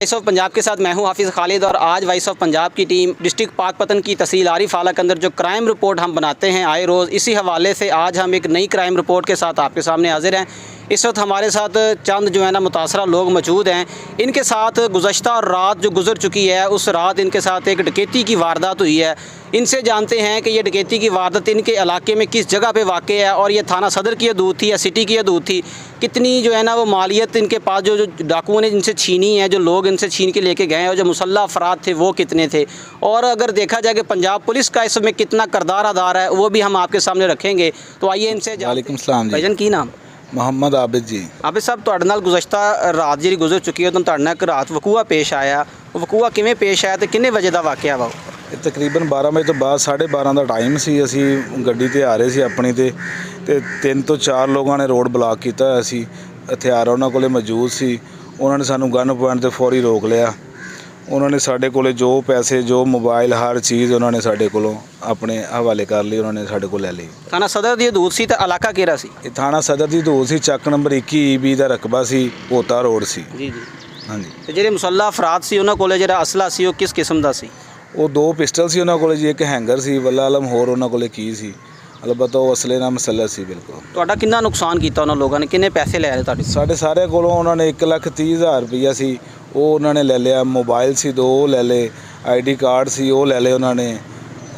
Voice of Punjab के साथ मैं हूं हाफिज़ खालिद और आज वॉइस ऑफ पंजाब की टीम डिस्ट्रिक्ट पाकपतन की तहसील आरिफ आला के अंदर जो क्राइम रिपोर्ट हम बनाते हैं आए रोज़, इसी हवाले से आज हम एक नई क्राइम रिपोर्ट के साथ आपके सामने हाजिर हैं। इस वक्त हमारे साथ चंद जो है ना मुतासरा लोग मौजूद हैं। इनके साथ गुज़श्ता रात जो गुजर चुकी है, उस रात इनके साथ एक डकैती की वारदात हुई है। इनसे जानते हैं कि ये डकैती की वारदात इनके इलाके में किस जगह पे वाक़ है और ये थाना सदर की हदूद थी या सिटी की हदूद थी। कितनी जो है ना वो मालियत इनके पास जो डाकुओं ने इनसे छीनी है, जो लोग इनसे छीन के लेके गए हैं और जो मुसल्लह अफराद थे वो कितने थे, और अगर देखा जाए कि पंजाब पुलिस का इसमें कितना किरदार अदा है वो भी हम आपके सामने रखेंगे। तो आइए इनसे वालेकुम सलाम जी। भाईजान की नाम? मोहम्मद आबिद जी। आबिद साहब, तुहाडे नाल गुज़श्ता रात जी गुजर चुकी है, तो तुहाडे नाल एक रात वकूआ पेश आया, वकूआ किवें पेश आया तो किन्ने वजे दा वाक़या वा? ਇਹ ਤਕਰੀਬਨ 12 ਵਜੇ ਤੋਂ ਬਾਅਦ 12:30 ਦਾ ਟਾਈਮ ਸੀ। ਅਸੀਂ ਗੱਡੀ ਤੇ ਆ ਰਹੇ ਸੀ ਆਪਣੀ ਤੇ 3 ਤੋਂ 4 ਲੋਕਾਂ ਨੇ ਰੋਡ ਬਲਾਕ ਕੀਤਾ ਹੋਇਆ ਸੀ। ਹਥਿਆਰ ਉਹਨਾਂ ਕੋਲੇ ਮੌਜੂਦ ਸੀ। ਉਹਨਾਂ ਨੇ ਸਾਨੂੰ ਗਨ ਪੁਆਇੰਟ ਤੇ ਫੌਰੀ ਰੋਕ ਲਿਆ। ਉਹਨਾਂ ਨੇ ਸਾਡੇ ਕੋਲੇ ਜੋ ਪੈਸੇ, ਜੋ ਮੋਬਾਈਲ, ਹਰ ਚੀਜ਼ ਉਹਨਾਂ ਨੇ ਸਾਡੇ ਕੋਲੋਂ ਆਪਣੇ ਹਵਾਲੇ ਕਰ ਲਈ। ਉਹਨਾਂ ਨੇ ਸਾਡੇ ਕੋਲ ਲੈ ਲਈ। थाना सदर ਦੀ ਹਦੂਦ ਸੀ ਤੇ ਇਲਾਕਾ ਕਿਹੜਾ ਸੀ? ਇਹ ਥਾਣਾ ਸਦਰ ਦੀ ਹਦੂਦ ਸੀ। ਚੱਕ ਨੰਬਰ 21 EB ਦਾ ਰਕਬਾ ਸੀ। ਪੋਤਾ ਰੋਡ ਸੀ। ਜੀ। ਹਾਂਜੀ। ਤੇ ਜਿਹੜੇ ਮੁਸੱਲਹ ਅਫਰਾਦ ਸੀ ਉਹਨਾਂ ਕੋਲੇ ਜਿਹੜਾ ਅਸਲਾ ਸੀ ਉਹ ਕਿਸ ਕਿਸਮ ਦਾ ਸੀ? ਉਹ 2 ਪਿਸਟਲ ਸੀ ਉਹਨਾਂ ਕੋਲੇ ਜੀ, ਇੱਕ ਹੈਂਗਰ ਸੀ, ਵੱਲਾ ਆਲਮ ਹੋਰ ਉਹਨਾਂ ਕੋਲੇ ਕੀ ਸੀ। ਅਲਬਤਾ ਉਹ ਅਸਲੇ ਨਾਲ ਮਸਲਾ ਸੀ ਬਿਲਕੁਲ। ਤੁਹਾਡਾ ਕਿੰਨਾ ਨੁਕਸਾਨ ਕੀਤਾ ਉਹਨਾਂ ਲੋਕਾਂ ਨੇ? ਕਿੰਨੇ ਪੈਸੇ ਲੈ ਲਏ ਤੁਹਾਡੇ? ਸਾਡੇ ਸਾਰੇ ਕੋਲੋਂ ਉਹਨਾਂ ਨੇ 1,30,000 ਰੁਪਈਆ ਸੀ, ਉਹ ਉਹਨਾਂ ਨੇ ਲੈ ਲਿਆ। ਮੋਬਾਈਲ ਸੀ 2 ਉਹ ਲੈ ਲਏ। ID ਕਾਰਡ ਸੀ ਉਹ ਲੈ ਲਏ ਉਹਨਾਂ ਨੇ।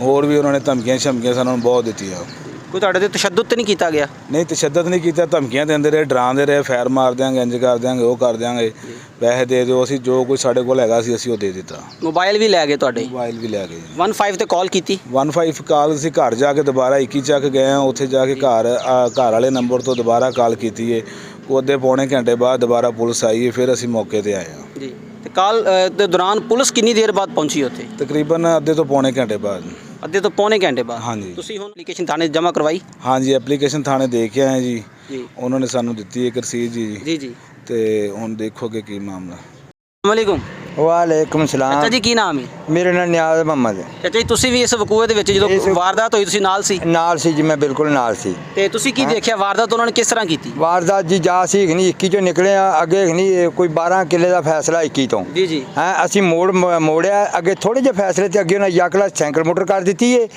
ਹੋਰ ਵੀ ਉਹਨਾਂ ਨੇ ਧਮਕੀਆਂ ਸਾਨੂੰ ਬਹੁਤ ਦਿੱਤੀਆਂ। ਕੋਈ ਤੁਹਾਡੇ ਤੇ ਤਸ਼ੱਦਦ ਤਾਂ ਨਹੀਂ ਕੀਤਾ ਗਿਆ? ਨਹੀਂ, ਤਸ਼ੱਦਦ ਨਹੀਂ ਕੀਤਾ। ਧਮਕੀਆਂ ਦਿੰਦੇ ਰਹੇ, ਡਰਾਉਂਦੇ ਰਹੇ, ਫਾਇਰ ਮਾਰ ਦਿਆਂਗੇ, ਇੰਜ ਕਰ ਦਿਆਂਗੇ, ਉਹ ਕਰ ਦਿਆਂਗੇ, ਪੈਸੇ ਦੇ ਦਿਓ। ਅਸੀਂ ਜੋ ਕੁਝ ਸਾਡੇ ਕੋਲ ਹੈਗਾ ਸੀ ਅਸੀਂ ਉਹ ਦੇ ਦਿੱਤਾ। ਮੋਬਾਈਲ ਵੀ ਲੈ ਗਏ ਤੁਹਾਡੇ? ਮੋਬਾਈਲ ਵੀ ਲੈ ਗਏ। 15 ਤੇ ਕਾਲ ਕੀਤੀ? 15 ਕਾਲ ਅਸੀਂ ਘਰ ਜਾ ਕੇ ਦੁਬਾਰਾ 21 ਚੱਕ ਗਏ ਹਾਂ। ਉੱਥੇ ਜਾ ਕੇ ਘਰ ਵਾਲੇ ਨੰਬਰ ਤੋਂ ਦੁਬਾਰਾ ਕਾਲ ਕੀਤੀ ਹੈ। ਉਹਦੇ ਪੌਣੇ ਘੰਟੇ ਬਾਅਦ ਦੁਬਾਰਾ ਪੁਲਿਸ ਆਈ ਹੈ। ਫਿਰ ਅਸੀਂ ਮੌਕੇ ਤੇ ਆਏ ਹਾਂ ਜੀ। ਤੇ ਕਾਲ ਦੇ ਦੌਰਾਨ ਪੁਲਿਸ ਕਿੰਨੀ ਦੇਰ ਬਾਅਦ ਪਹੁੰਚੀ ਉੱਥੇ? ਤਕਰੀਬਨ ਅੱਧੇ ਤੋਂ ਪੌਣੇ ਘੰਟੇ ਬਾਅਦ। ਅੱਧੇ ਤੋਂ ਪੌਣੇ ਘੰਟੇ ਬਾਅਦ? ਹਾਂਜੀ। ਤੁਸੀਂ ਹੁਣ ਐਪਲੀਕੇਸ਼ਨ ਥਾਣੇ ਜਮ੍ਹਾਂ ਕਰਵਾਈ? ਹਾਂਜੀ, ਐਪਲੀਕੇਸ਼ਨ ਥਾਣੇ ਦੇ ਕੇ ਆਏ ਜੀ। ਜੀ। ਉਹਨਾਂ ਨੇ ਸਾਨੂੰ ਦਿੱਤੀ ਇੱਕ ਰਸੀਦ ਜੀ। ਜੀ। ਤੇ ਹੁਣ ਦੇਖੋਗੇ ਕੀ ਮਾਮਲਾ। ਅਸਲਾਮੁਅਲੈਕੁਮ। ਵਾਲੇਕੁਮ ਸਲਾਮ। ਚਾਚਾ ਜੀ ਕੀ ਨਾਮ ਹੈ? ਮੇਰਾ ਨਾਮ ਨਿਆਜ਼ ਮੁਹੰਮਦ ਹੈ। ਚਾਚਾ ਜੀ ਤੁਸੀਂ ਵੀ ਇਸ ਵਕੂਏ ਦੇ ਵਿੱਚ ਜਦੋਂ ਵਾਰਦਾਤ ਹੋਈ ਤੁਸੀਂ ਨਾਲ ਸੀ? ਨਾਲ ਸੀ ਜੀ, ਮੈਂ ਬਿਲਕੁਲ ਨਾਲ ਸੀ। ਤੇ ਤੁਸੀਂ ਕੀ ਦੇਖਿਆ ਵਾਰਦਾਤ ਉਹਨਾਂ ਨੇ ਕਿਸ ਤਰ੍ਹਾਂ ਕੀਤੀ? ਵਾਰਦਾਤ ਜੀ ਜਾ ਸੀ ਨਹੀਂ 21 ਚੋਂ ਨਿਕਲੇ ਆ। ਅੱਗੇ ਨਹੀਂ ਕੋਈ 12 ਕਿੱਲੇ ਦਾ ਫੈਸਲਾ 21 ਤੋਂ। ਜੀ। ਹਾਂ, ਅਸੀਂ ਮੋੜਿਆ ਅੱਗੇ ਥੋੜੇ ਜਿਹੇ ਫੈਸਲੇ ਤੇ ਅੱਗੇ ਉਹਨਾਂ ਯਕਲਾ ਸਾਈਕਲ ਮੋਟਰ ਕਰ ਦਿੱਤੀ ਏ।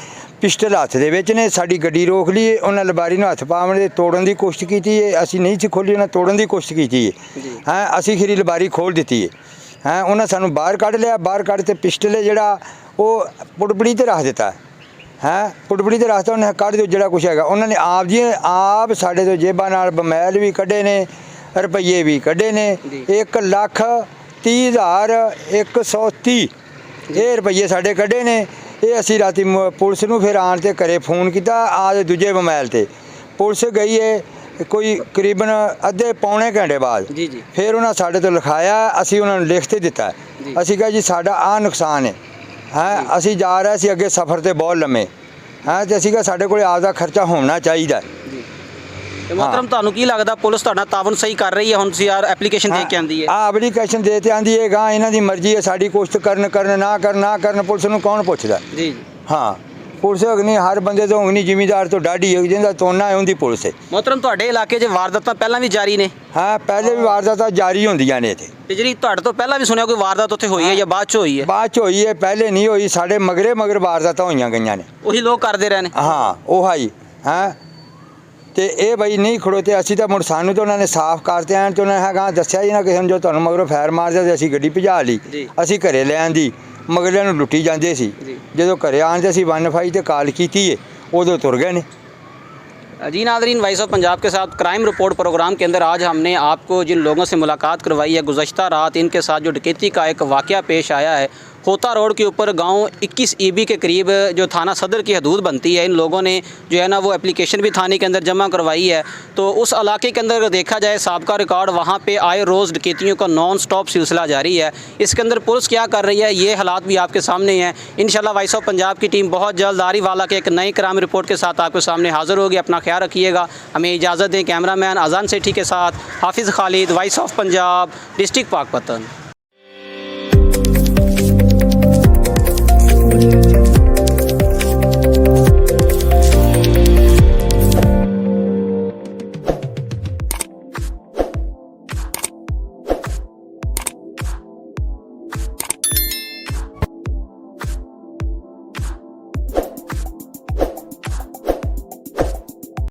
ਪਿਸਟਲ ਹੱਥ ਦੇ ਵਿੱਚ ਨੇ। ਸਾਡੀ ਗੱਡੀ ਰੋਕ ਲਈ। ਉਹਨਾਂ ਲਬਾਰੀ ਨੂੰ ਹੱਥ ਪਾਉਣ ਦੇ ਤੋੜਨ ਦੀ ਕੋਸ਼ਿਸ਼ ਕੀਤੀ ਏ। ਅਸੀਂ ਨਹੀਂ ਸੀ ਖੋਲ੍ਹੀ, ਉਹਨਾਂ ਤੋੜਨ ਦੀ ਕੋਸ਼ਿਸ਼ ਕੀਤੀ ਏ। ਹਾਂ, ਅਸੀਂ ਖੀਰੀ ਲਬਾਰੀ ਖੋਲ੍ਹ ਦਿੱਤੀ ਏ। ਹਾਂ, ਉਹਨਾਂ ਸਾਨੂੰ ਬਾਹਰ ਕੱਢ ਲਿਆ। ਬਾਹਰ ਕੱਢ ਤੇ ਪਿਸਟਲ ਹੈ ਜਿਹੜਾ ਉਹ ਪੁੜਬੜੀ ਤੇ ਰੱਖ ਦਿੱਤਾ। ਹਾਂ, ਪੁੜਬੜੀ ਤੇ ਰੱਖਤਾ। ਉਹਨੇ ਕੱਢ ਦਿਓ ਜਿਹੜਾ ਕੁਛ ਹੈਗਾ। ਉਹਨਾਂ ਨੇ ਆਪ ਸਾਡੇ ਤੋਂ ਜੇਬਾਂ ਨਾਲ ਬਮੈਲ ਵੀ ਕੱਢੇ ਨੇ, ਰੁਪਈਏ ਵੀ ਕੱਢੇ ਨੇ। 1,30,130 ਇਹ ਰੁਪਈਏ ਸਾਡੇ ਕੱਢੇ ਨੇ। ਇਹ ਅਸੀਂ ਰਾਤੀ ਪੁਲਿਸ ਨੂੰ ਫਿਰ ਆਣ ਤੇ ਘਰੇ ਫੋਨ ਕੀਤਾ ਆ ਦੂਜੇ ਮੋਬਾਈਲ ਤੇ। ਪੁਲਿਸ ਗਈ ਹੈ ਕੋਈ ਕਰੀਬਨ ਅੱਧੇ ਪੌਣੇ ਘੰਟੇ ਬਾਅਦ। ਜੀ। ਫਿਰ ਉਹਨਾਂ ਸਾਡੇ ਤੋਂ ਲਿਖਾਇਆ। ਅਸੀਂ ਉਹਨਾਂ ਨੂੰ ਲਿਖ ਤੇ ਦਿੱਤਾ। ਅਸੀਂ ਕਿਹਾ ਜੀ ਸਾਡਾ ਆਹ ਨੁਕਸਾਨ ਹੈ। ਹਾਂ, ਅਸੀਂ ਜਾ ਰਹੇ ਸੀ ਅੱਗੇ ਸਫ਼ਰ ਤੇ ਬਹੁਤ ਲੰਮੇ। ਹਾਂ, ਤੇ ਅਸੀਂ ਕਿਹਾ ਸਾਡੇ ਕੋਲ ਆਪਦਾ ਖਰਚਾ ਹੋਣਾ ਚਾਹੀਦਾ। ਤੇ ਮੁਹਤਰਮ ਤੁਹਾਨੂੰ ਕੀ ਲੱਗਦਾ ਪੁਲਿਸ ਤੁਹਾਡਾ ਤਾਵਨ ਸਹੀ ਕਰ ਰਹੀ ਹੈ? ਹੁਣ ਤੁਸੀਂ ਯਾਰ ਐਪਲੀਕੇਸ਼ਨ ਦੇ ਕੇ ਆਂਦੀ ਹੈ। ਆ ਐਪਲੀਕੇਸ਼ਨ ਦੇ ਤੇ ਆਂਦੀ ਹੈ ਗਾਂ ਇਹਨਾਂ ਦੀ ਮਰਜ਼ੀ ਹੈ। ਸਾਡੀ ਕੋਸ਼ਿਸ਼ ਕਰਨ ਨਾ ਕਰਨ ਪੁਲਿਸ ਨੂੰ ਕੌਣ ਪੁੱਛਦਾ? ਜੀ। ਹਾਂ, ਪੁਲਿਸ ਨਹੀਂ ਹਰ ਬੰਦੇ ਤੋਂ ਨਹੀਂ, ਜ਼ਿਮੀਂਦਾਰ ਤੋਂ ਡਾਢੀ ਹੈ ਜਿਹਦਾ ਤੋਨਾ ਹੈ ਉਹਦੀ ਪੁਲਿਸ ਹੈ। ਮੁਹਤਰਮ ਤੁਹਾਡੇ ਇਲਾਕੇ 'ਚ ਵਾਰਦਾਤਾਂ ਪਹਿਲਾਂ ਵੀ ਜਾਰੀ ਨੇ? ਹਾਂ, ਪਹਿਲੇ ਵੀ ਵਾਰਦਾਤਾਂ ਜਾਰੀ ਹੁੰਦੀਆਂ ਨੇ ਇੱਥੇ। ਤੇ ਜਿਹੜੀ ਤੁਹਾਡੇ ਤੋਂ ਪਹਿਲਾਂ ਵੀ ਸੁਣਿਆ ਕੋਈ ਵਾਰਦਾਤ ਉੱਥੇ ਹੋਈ ਹੈ ਜਾਂ ਬਾਅਦ 'ਚ ਹੋਈ ਹੈ? ਬਾਅਦ 'ਚ ਹੋਈ ਹੈ, ਪਹਿਲੇ ਨਹੀਂ ਹੋਈ। ਸਾਡੇ ਮਗਰ ਵਾਰਦਾਤਾਂ ਹੋਈਆਂ ਗਈਆਂ ਨੇ। ਉਹੀ ਲੋਕ ਕਰਦੇ ਰਹੇ ਨੇ? ਹਾਂ, ਉਹ ਹਾਈ। ਹਾਂ, ਤੇ ਇਹ ਬਈ ਨਹੀਂ ਖੜੋਤੇ। ਅਸੀਂ ਤਾਂ ਮੁੜ ਸਾਨੂੰ ਤਾਂ ਉਹਨਾਂ ਨੇ ਸਾਫ਼ ਕਰਤੇ ਆਣ ਤੇ ਉਹਨਾਂ ਨੇ ਹੈਗਾ ਦੱਸਿਆ ਜੀ ਨਾ ਕਿਸੇ ਨੂੰ ਜੋ ਤੁਹਾਨੂੰ ਮਗਰੋਂ ਫਾਇਰ ਮਾਰਦਾ ਤੇ ਅਸੀਂ ਗੱਡੀ ਭਜਾ ਲਈ। ਅਸੀਂ ਘਰੇ ਲੈ ਆਂਦੀ। ਮਗਰਿਆਂ ਨੂੰ ਲੁੱਟੀ ਜਾਂਦੇ ਸੀ। ਜਦੋਂ ਘਰੇ ਆਉਂਦੇ ਅਸੀਂ 15 ਤੇ ਕਾਲ ਕੀਤੀ है उदो तुर गए ने। जी नाज़रीन, वॉइस ऑफ पंजाब के साथ क्राइम रिपोर्ट प्रोग्राम के अंदर आज हमने आपको जिन लोगों से मुलाकात करवाई है, गुज़श्ता रात इनके साथ जो डकैती का एक वाक़या पेश आया है खोता रोड के ऊपर गांव 21 EB के करीब जो थाना सदर की हदूद बनती है, इन लोगों ने जो है ना वो एप्लीकेशन भी थाने के अंदर जमा करवाई है। तो उस इलाके के अंदर अगर देखा जाए साबका रिकॉर्ड वहाँ पे आए रोज़ डकैतियों का नॉन स्टॉप सिलसिला जारी है। इसके अंदर पुलिस क्या कर रही है ये हालात भी आपके सामने हैं। इंशाल्लाह वॉइस ऑफ पंजाब की टीम बहुत जल्द आरिफ वाला के एक नई क्राइम रिपोर्ट के साथ आपके सामने हाज़िर होगी। अपना ख्याल रखिएगा। हमें इजाज़त दें। कैमरा मैन अजान सेठी के साथ हाफिज़ Khalid, voice of Punjab, district Pakpattan.